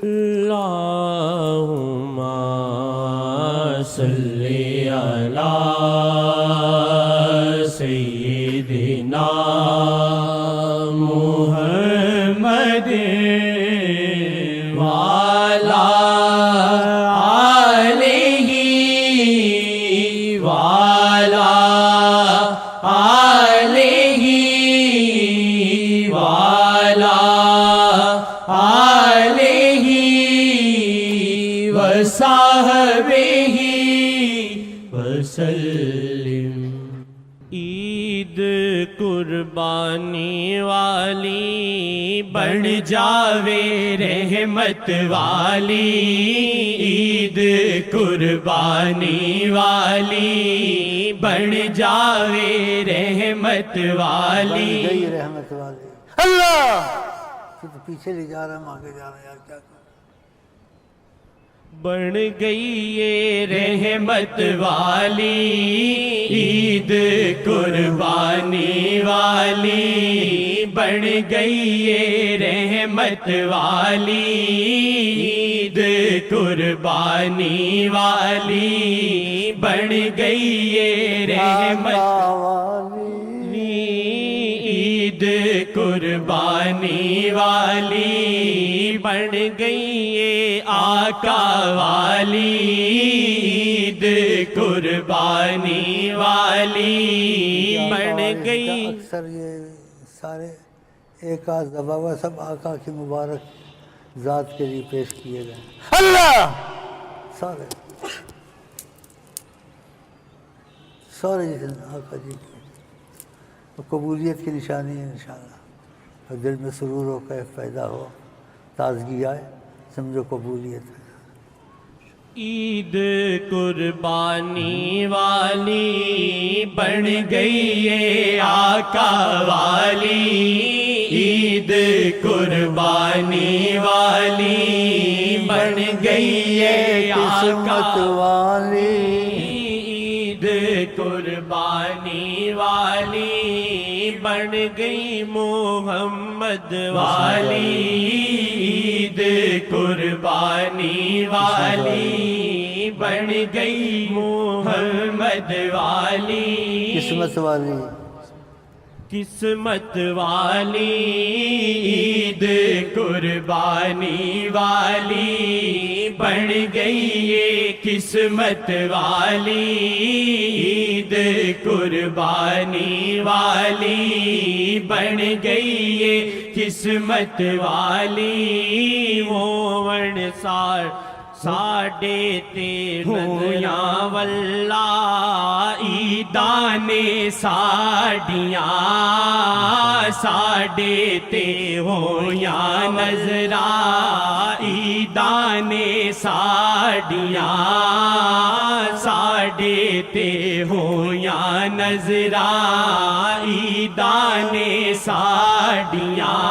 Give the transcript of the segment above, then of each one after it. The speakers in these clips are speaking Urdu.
اللہم صلی علی سیدنا محمد وعلی آلہ وعلی آلہ وعلی آلہ وصحبہ وسلم۔ عید قربانی والی بن جاوے رحمت والی، عید قربانی والی بن جاوے رحمت والی، گئی رحمت والی۔ اللہ تو پیچھے لے جا رہا ہے، آگے جا رہا ہے، یار کیا کروں؟ بن گئی یہ رحمت والی، عید قربانی والی بن گئی یہ رحمت والی، عید قربانی والی بن گئی یہ رحمت والی، عید قربانی والی بن گئی یہ آقا والی، عید قربانی والی بن گئی۔ اکثر یہ سارے ایک آدھ دفعہ وہ سب آقا کی مبارک ذات کے لیے پیش کیے گئے۔ اللہ سارے جتنے آقا جی کی قبولیت کی نشانی ہے انشاءاللہ، اور دل میں سرور و کیف پیدا ہو، تازگی آئے، سمجھو قبولیت ہے۔ عید قربانی والی بن گئی یہ آقا والی، عید قربانی والی بن گئی یہ آقا والی، عید قربانی والی بن گئی محمد والی، عید قربانی والی بن گئی محمد والی، قسمت والی، قسمت والی عید قربانی والی بن گئی یہ قسمت والی، عید قربانی والی بن گئی یہ قسمت والی، مومن ساڈے تے نظریاں واللہ عیدان ساڈیاں، ساڈے تے ہویاں نظراں عیدان ساڈیاں، ساڈے تے ہویاں نظراں عیدان ساڈیاں،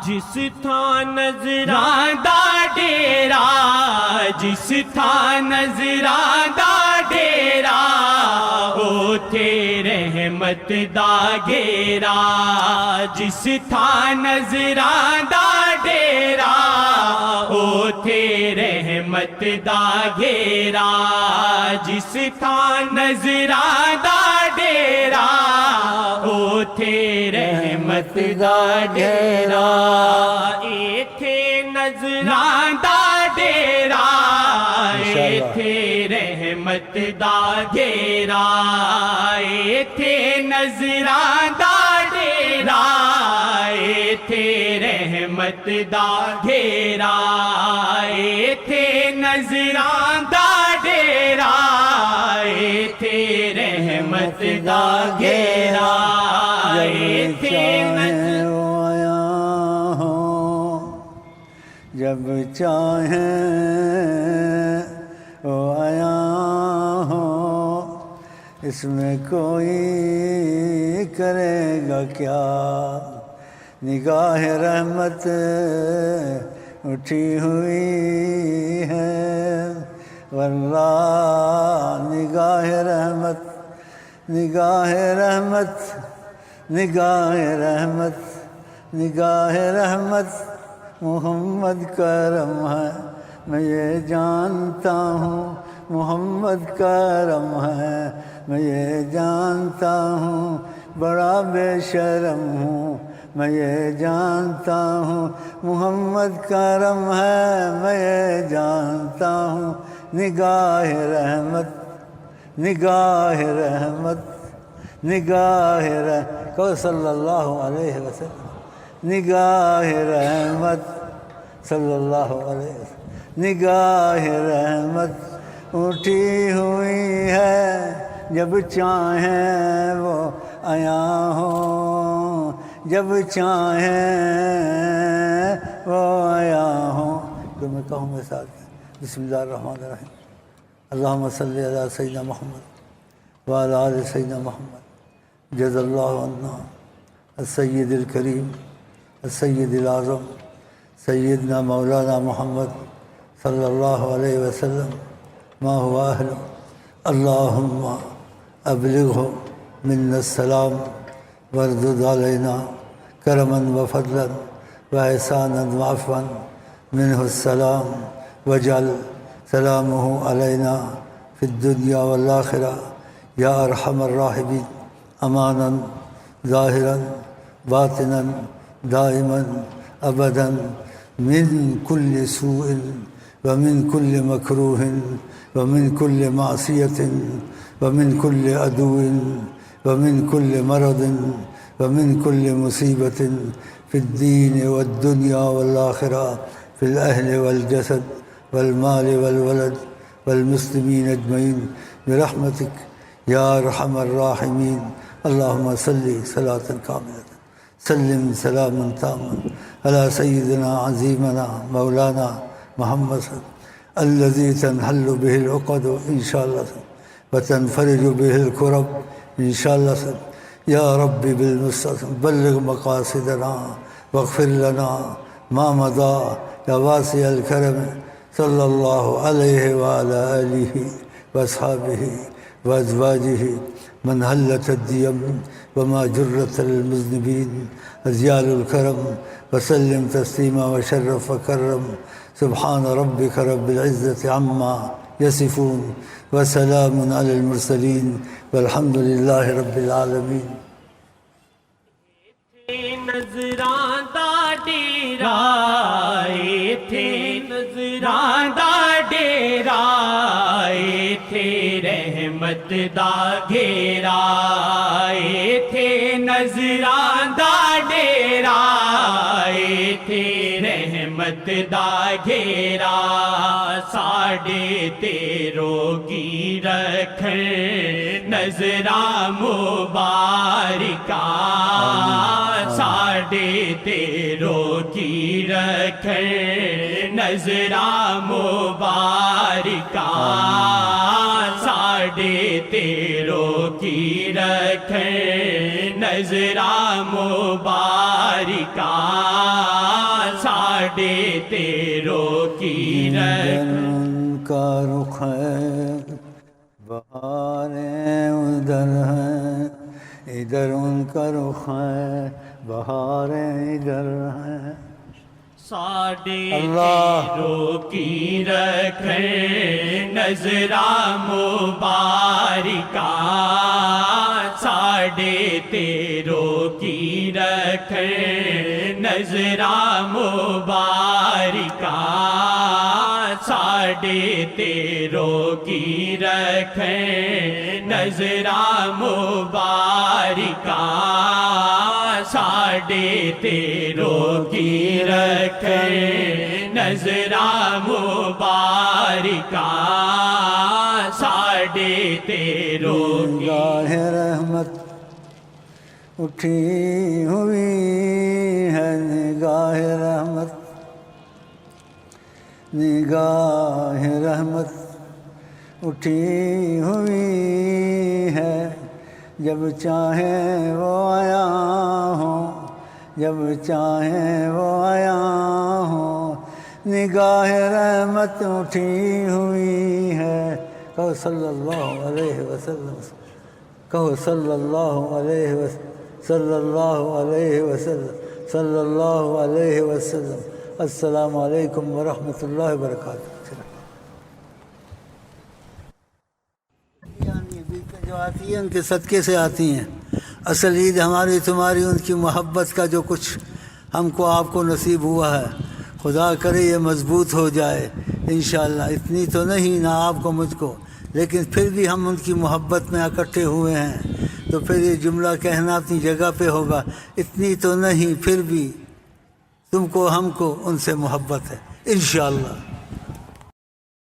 جس تھاں نظراں دا ڈیرا، جس تھاں نظراں دا ڈیرا اوتھے رحمت دا گھیرا، جس تھاں نظراں دا ڈیرا اوتھے رحمت دا گھیرا، جس تھاں نظراں دا ڈیرا اوتھے رحمت دا ڈیرا، ایتھے نظراں دا ڈیرا ایتھے رحمت دا گھیرا، ایتھے نظراں دا ڈیرا ایتھے رحمت دا گھیرا، ایتھے نظراں دا ڈیرا ایتھے رحمت دا گھیرا، ایتھے جب چاہیں وہ آیا ہو، اس میں کوئی کرے گا کیا، نگاہ رحمت اٹھی ہوئی ہے، واللہ نگاہ رحمت، نگاہ رحمت، نگاہ رحمت، نگاہ رحمت محمد کرم ہے میں یہ جانتا ہوں، محمد کرم ہے میں یہ جانتا ہوں، بڑا بے شرم ہوں میں یہ جانتا ہوں، محمد کرم ہے میں یہ جانتا ہوں، نگاہ رحمت نگاہ رحمت نگاہ رحمت صلی اللہ علیہ وسلم، نگاہ رحمت صلی اللہ علیہ وسلم، نگاہ رحمت اٹھی ہوئی ہے جب چاہیں وہ عیاں ہوں، جب چاہیں وہ عیاں ہوں۔ تو میں کہوں میں ساتھ بسم اللہ الرحمن الرحیم، اللہم صلی علی سیدنا محمد وعلی آل سیدنا محمد، جزا اللہ عنا السید الکریم السید الاعظم سیدنا مولانا محمد صلی اللہ علیہ وسلم ما هو اہلہ، اللہم ابلغہ منا السلام واردد علینا کرما وفضلا واحسانا وعفوا منہ السلام واجعل سلامہ علینا فی الدنیا والآخرہ یا ارحم الراحمین، امانا ظاہرا باطنا دائما ابدا من کل سوء ومن کل مکروہ ومن کل معصیت ومن کل عدو ومن کل مرض ومن کل مصیبت فی الدین والدنیا والآخرہ فی الاہل والجسد والمال والولد والمسلمین اجمعین برحمتک یا ارحم الراحمین۔ اللہم صلی صلاة کاملۃ سلم سلاما تاما علی سیدنا عظیمنا مولانا محمد صلی اللہ الذی تنحل به العقد انشاءاللہ وتنفرج به الكرب انشاءاللہ۔ یا رب بالمصطفى بلغ مقاصدنا واغفر لنا ما مضى یا واسع الکرم صلی اللہ علیہ وعلی آلہ واصحابہ وازواجہ من حلت الدیم وما جرت المذنبین ازیال الکرم وسلم تسلیما وشرف وکرم سبحان ربک رب العزة عما یصفون وسلام علی المرسلین والحمد للہ رب العالمین۔ نظراں دا ڈیرا ایتھے نظراں دا ڈیرا ایتھے رحمت دا گھیرا ایتھے نظراں دا ڈیرا ایتھے رحمت دا گھیرا ساڈے تے روگی رکھن نظراں مبارکاں ساڈے تے روگی رکھن نظراں مبارکاں ساڈے تے روگی رکھن نظراں مبارکاں ساڈے تے روگی رکھن۔ ان کا رخ ہے بہاریں ادھر ہیں، ادھر ان کا رخ ہے بہاریں ادھر ہیں، ساڈے اللہ روکی رکھن نظراں مبارکاں ساڈے تے روکی رکھن نظراں مبارکاں ساڈے تے روکی رکھن نظراں مبارکاں ساڈے تے روکی رکھن نظراں مبارکاں ساڈے تے روکی۔ نگاہ رحمت اٹھی ہوئی ہے، نگاہ رحمت نگاہ رحمت اٹھی ہوئی ہے، جب چاہیں وہ عیاں ہوں، جب چاہیں وہ عیاں ہوں، نگاہ رحمت اٹھی ہوئی ہے۔ کہو صلی اللہ علیہ وسلم، کہو صلی اللہ علیہ وسلم، صلی اللہ علیہ وسلم، صلی اللہ علیہ وسلم۔ السلام علیکم ورحمۃ اللہ وبرکاتہ. عید جو آتی ہے ان کے صدقے سے آتی ہیں. اصل عید ہماری تمہاری ان کی محبت کا جو کچھ ہم کو آپ کو نصیب ہوا ہے، خدا کرے یہ مضبوط ہو جائے انشاءاللہ. اتنی تو نہیں نہ آپ کو مجھ کو، لیکن پھر بھی ہم ان کی محبت میں اکٹھے ہوئے ہیں، تو پھر یہ جملہ کہنا اپنی جگہ پہ ہوگا. اتنی تو نہیں، پھر بھی تم کو ہم کو ان سے محبت ہے انشاءاللہ.